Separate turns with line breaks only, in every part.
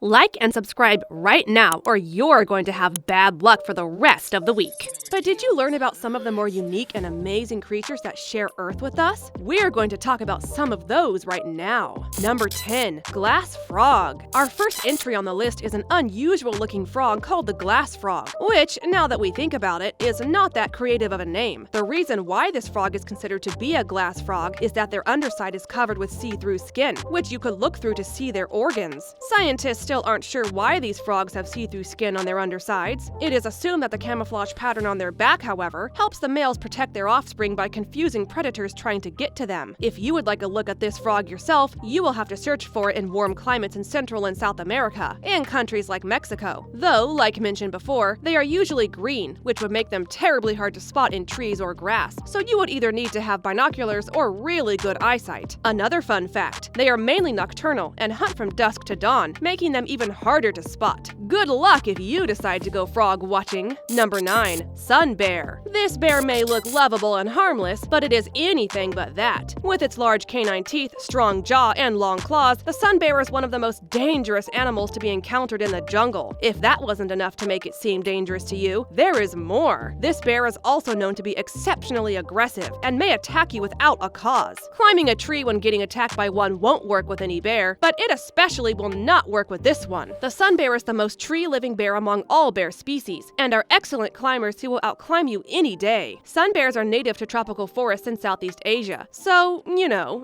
Like and subscribe right now, or you're going to have bad luck for the rest of the week. But did you learn about some of the more unique and amazing creatures that share Earth with us? We're going to talk about some of those right now. Number 10. Glass frog. Our first entry on the list is an unusual looking frog called the glass frog, which, now that we think about it, is not that creative of a name. The reason why this frog is considered to be a glass frog is that their underside is covered with see-through skin, which you could look through to see their organs. Scientists still aren't sure why these frogs have see-through skin on their undersides. It is assumed that the camouflage pattern on their back, however, helps the males protect their offspring by confusing predators trying to get to them. If you would like a look at this frog yourself, you will have to search for it in warm climates in Central and South America, and countries like Mexico. Though, like mentioned before, they are usually green, which would make them terribly hard to spot in trees or grass, so you would either need to have binoculars or really good eyesight. Another fun fact, they are mainly nocturnal and hunt from dusk to dawn, making them even harder to spot. Good luck if you decide to go frog watching. Number 9. Sun bear. This bear may look lovable and harmless, but it is anything but that. With its large canine teeth, strong jaw, and long claws, the sun bear is one of the most dangerous animals to be encountered in the jungle. If that wasn't enough to make it seem dangerous to you, there is more. This bear is also known to be exceptionally aggressive and may attack you without a cause. Climbing a tree when getting attacked by one won't work with any bear, but it especially will not work with this one. The sun bear is the most tree-living bear among all bear species, and are excellent climbers who will outclimb you any day. Sun bears are native to tropical forests in Southeast Asia, so,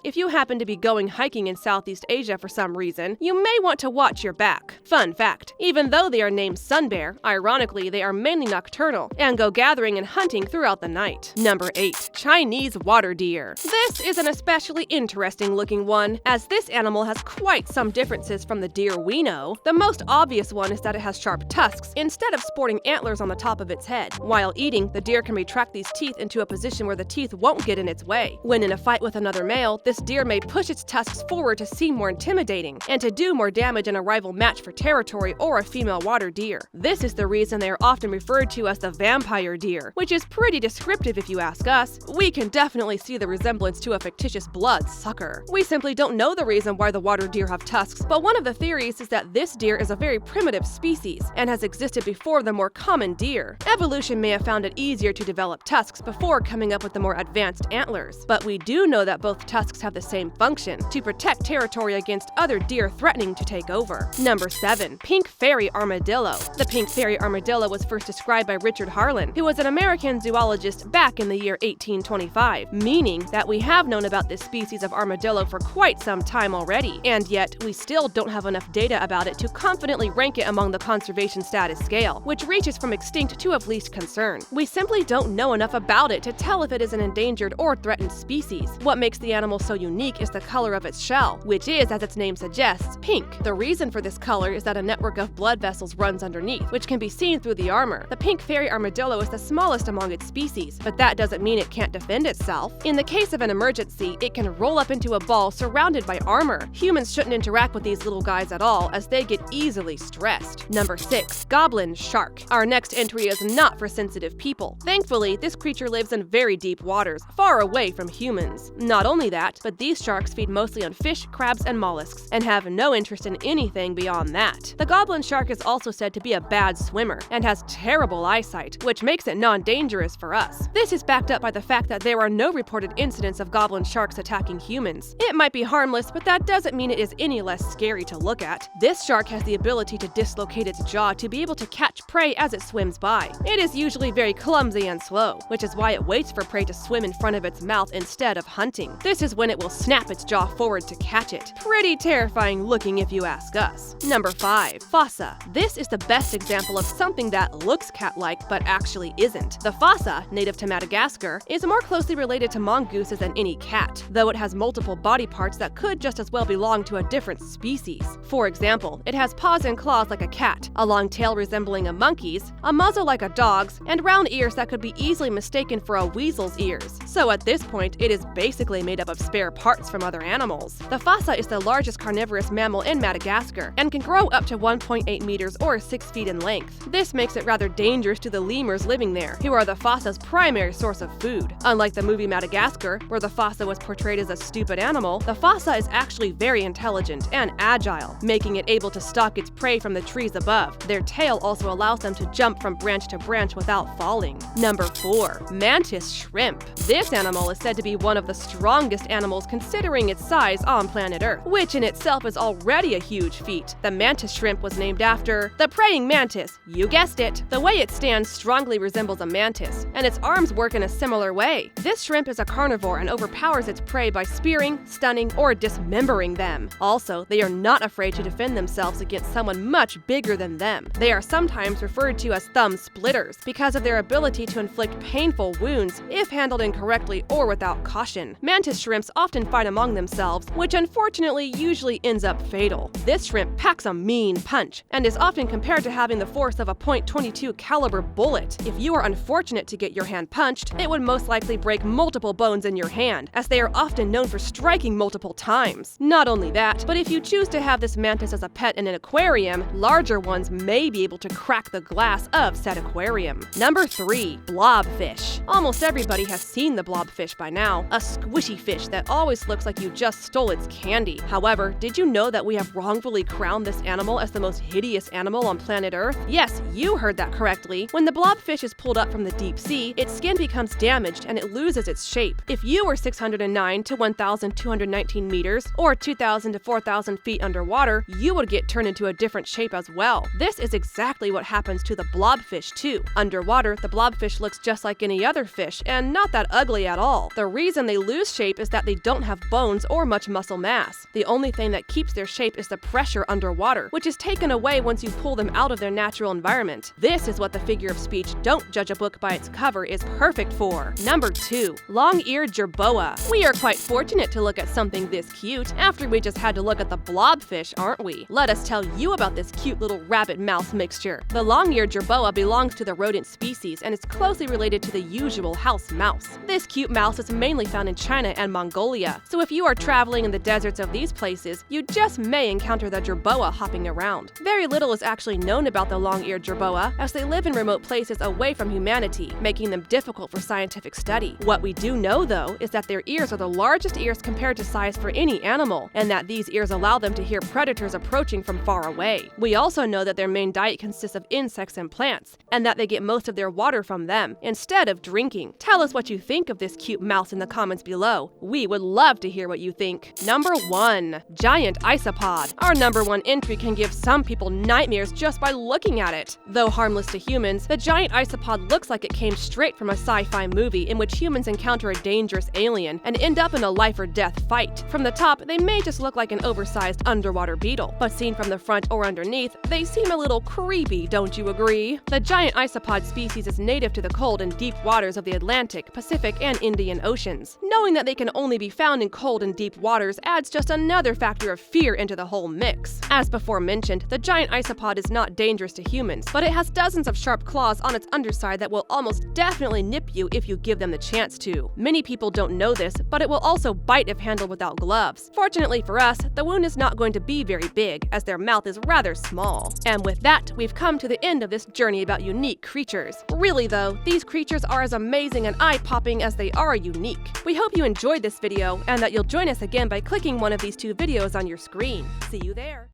if you happen to be going hiking in Southeast Asia for some reason, you may want to watch your back. Fun fact, even though they are named sun bear, ironically they are mainly nocturnal, and go gathering and hunting throughout the night. Number 8. Chinese water deer. This is an especially interesting looking one, as this animal has quite some differences from the deer we know. The most obvious one is that it has sharp tusks, instead of sporting antlers on the top of its head. While eating, the deer can retract these teeth into a position where the teeth won't get in its way. When in a fight with another male, this deer may push its tusks forward to seem more intimidating, and to do more damage in a rival match for territory or a female water deer. This is the reason they are often referred to as the vampire deer, which is pretty descriptive if you ask us. We can definitely see the resemblance to a fictitious blood sucker. We simply don't know the reason why the water deer have tusks, but one of the theories is that this deer is a very primitive species and has existed before the more common deer. Evolution may have found it easier to develop tusks before coming up with the more advanced antlers, but we do know that both tusks have the same function, to protect territory against other deer threatening to take over. Number 7. Pink fairy armadillo. The pink fairy armadillo was first described by Richard Harlan, who was an American zoologist back in the year 1825, meaning that we have known about this species of armadillo for quite some time already, and yet we still don't have enough data about it to confidently rank it among the conservation status scale, which reaches from extinct to of least concern. We simply don't know enough about it to tell if it is an endangered or threatened species. What makes the animal so unique is the color of its shell, which is, as its name suggests, pink. The reason for this color is that a network of blood vessels runs underneath, which can be seen through the armor. The pink fairy armadillo is the smallest among its species, but that doesn't mean it can't defend itself. In the case of an emergency, it can roll up into a ball surrounded by armor. Humans shouldn't interact with these little guys at all, as they get easily stressed. Number 6. Goblin shark. Our next entry is not for sensitive people. Thankfully, this creature lives in very deep waters, far away from humans. Not only that, but these sharks feed mostly on fish, crabs, and mollusks, and have no interest in anything beyond that. The goblin shark is also said to be a bad swimmer, and has terrible eyesight, which makes it non-dangerous for us. This is backed up by the fact that there are no reported incidents of goblin sharks attacking humans. It might be harmless, but that doesn't mean it is any less scary to look at. This shark has the ability to dislocate its jaw to be able to catch prey as it swims by. It is usually very clumsy and slow, which is why it waits for prey to swim in front of its mouth instead of hunting. This is when it will snap its jaw forward to catch it. Pretty terrifying looking if you ask us. Number 5. Fossa. This is the best example of something that looks cat-like but actually isn't. The fossa, native to Madagascar, is more closely related to mongooses than any cat, though it has multiple body parts that could just as well belong to a different species. For example, it has paws and claws like a cat, a long tail resembling a monkey's, a muzzle like a dog's, and round ears that could be easily mistaken for a weasel's ears. So at this point, it is basically made up of spare parts from other animals. The fossa is the largest carnivorous mammal in Madagascar, and can grow up to 1.8 meters or 6 feet in length. This makes it rather dangerous to the lemurs living there, who are the fossa's primary source of food. Unlike the movie Madagascar, where the fossa was portrayed as a stupid animal, the fossa is actually very intelligent and agile, making it able to stalk its prey from the trees above. Their tail also allows them to jump from branch to branch without falling. Number 4. Mantis shrimp. This animal is said to be one of the strongest animals considering its size on planet Earth, which in itself is already a huge feat. The mantis shrimp was named after the praying mantis. You guessed it. The way it stands strongly resembles a mantis, and its arms work in a similar way. This shrimp is a carnivore and overpowers its prey by spearing, stunning, or dismembering them. Also, they are not afraid to defend themselves against someone much bigger than them. They are sometimes referred to as thumb splitters because of their ability to inflict painful wounds if handled incorrectly or without caution. Mantis shrimps often fight among themselves, which unfortunately usually ends up fatal. This shrimp packs a mean punch and is often compared to having the force of a .22 caliber bullet. If you are unfortunate to get your hand punched, it would most likely break multiple bones in your hand, as they are often known for striking multiple times. Not only that, but if you choose to have this mantis as a pet in an aquarium, larger ones may be able to crack the glass of said aquarium. Number 3. Blobfish. Almost everybody has seen the blobfish by now, a squishy fish that always looks like you just stole its candy. However, did you know that we have wrongfully crowned this animal as the most hideous animal on planet Earth? Yes, you heard that correctly. When the blobfish is pulled up from the deep sea, its skin becomes damaged and it loses its shape. If you were 609 to 1,219 meters, or 2,000 to 4,000 feet underwater, you would get turned into a different shape as well. This is exactly what happens to the blobfish too. Underwater, the blobfish looks just like any other fish and not that ugly at all. The reason they lose shape is that they don't have bones or much muscle mass. The only thing that keeps their shape is the pressure underwater, which is taken away once you pull them out of their natural environment. This is what the figure of speech "Don't judge a book by its cover" is perfect for. Number 2. Long-eared jerboa. We are quite fortunate to look at something this cute after we just had to look at the blobfish, aren't we? Let us tell you about this cute little rabbit-mouse mixture. The long-eared jerboa belongs to the rodent species and is closely related to the usual house mouse. This cute mouse is mainly found in China and Mongolia, so if you are traveling in the deserts of these places, you just may encounter the jerboa hopping around. Very little is actually known about the long-eared jerboa, as they live in remote places away from humanity, making them difficult for scientific study. What we do know, though, is that their ears are the largest ears compared to size for any animal, and that these ears allow them to hear predators approaching from far away. We also know that their main diet consists of insects and plants, and that they get most of their water from them, instead of drinking. Tell us what you think of this cute mouse in the comments below. We would love to hear what you think. Number 1. Giant isopod. Our number 1 entry can give some people nightmares just by looking at it. Though harmless to humans, the giant isopod looks like it came straight from a sci-fi movie in which humans encounter a dangerous alien and end up in a life-or-death fight. From the top, they may just look like an oversized underwater beetle, but seen from the front or underneath, they seem a little creepy, don't you agree? The giant isopod species is native to the cold and deep waters of the Atlantic, Pacific, and Indian Oceans. Knowing that they can only be found in cold and deep waters adds just another factor of fear into the whole mix. As before mentioned, the giant isopod is not dangerous to humans, but it has dozens of sharp claws on its underside that will almost definitely nip you if you give them the chance to. Many people don't know this, but it will also bite if handled without gloves. Fortunately for us, the wound is not going to be very big, as their mouth is rather small. And with that, we've come to the end of this journey about unique creatures. Really though, these creatures are as amazing and eye-popping as they are unique. We hope you enjoyed this video, and that you'll join us again by clicking one of these 2 videos on your screen. See you there!